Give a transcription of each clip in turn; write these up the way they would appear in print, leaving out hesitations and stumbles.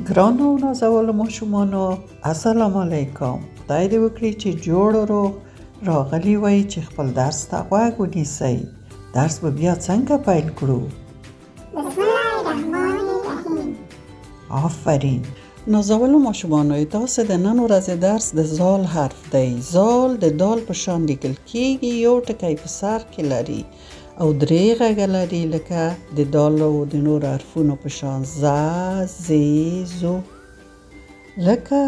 ګرانو نازولو ماشومانو السلام علیکم. خدای دې وکړي چې جوړ و روغ راغلي وئ چې خپل درس ته غوږ ونیسئ. درس به بیا څنګه پیل کړو؟ بسم الله الرحمن الرحیم. آفرین. نازولو ماشومانو تاسو د نن ورځې درس د زال حرف دی. زال د دال په شان لیکل کیږي، یو ټکی په سر کې لري او درې غږه لري لکه د دالو د نور حرفونو په شان زه، زې، زو. لکه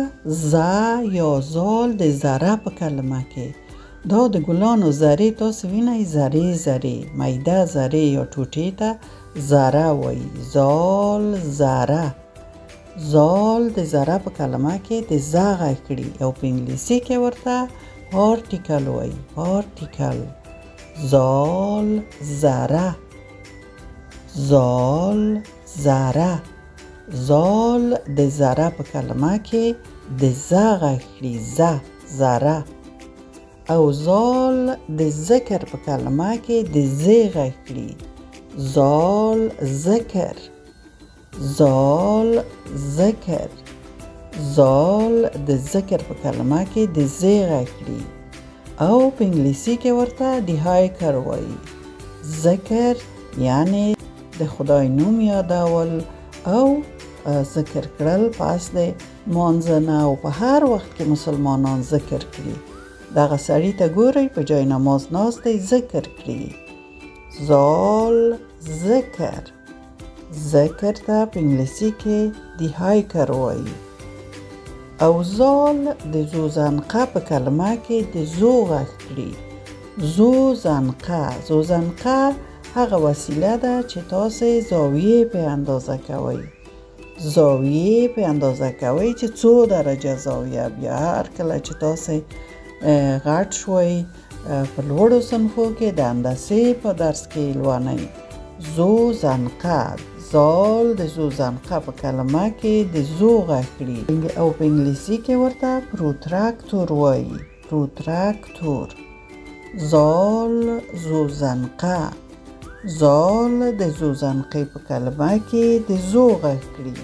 زه یا زال د ذره په کلمه کې. دا د ګلانو ذرې تاسو وینئ، ذرې ذرې میده ذرې یا ټوټې ته ذره وایي. زال، ذره. زال د ذره په کلمه کې د زه غږ کړي او په انګلیسي کې ورته پارټیکل وایي. پارټیکل. زال، ذره. زال، ذره. زال د ذره په کلمه کې د زه غږ کړي. زه، ذره. او زال د ذکر په کلمه کې د زې غږ کړي. زال، ذکر. زال، ذکر. زال د ذکر په کلمه کې د زې غږ کړي او په انګلیسي کې ورته د هایکر وایي. ذکر یعنی د خدای نوم یادول او ذکر کړل پس د مانځه نه، او په هر وخت کې مسلمانان ذکر کړي. دغه سړي ته ګورئ په جای نماز ناست دی، ذکر کړي. زال، ذکر. ذکر ته په انګلیسي کې د هایکر وایي. او زال د زوزنقه په کلمه کې د زو غږ کړي. زوزنقه. زوزنقه هغه وسیله ده چې تاسو زاویه په اندازه کوئ. زاویه په اندازه کوئ چې څو درجه زاویه. بیا هر کله چې تاسو غټ شوئ په لوړو صنفو کې د هندسې په درس کې لولئ. زوزنقه. زال د زوزنقه په کلمه کې د زو غږ کړي او په انګلیسي کې ورته پروتراکتور وایي. پروتراکتور. زال، زوزنقه. زال د زوزنقې په کلمه کې د زو غږ کړي.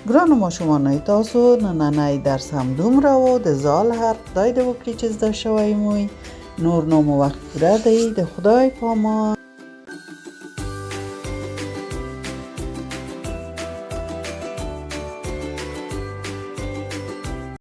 ګرانو ماشومانو تاسو نننی درس هم دومره و. د زال حرف خدای دې وکړي چې زده شوی موی. نور نو مو وخت پوره دی. د خدای په امان.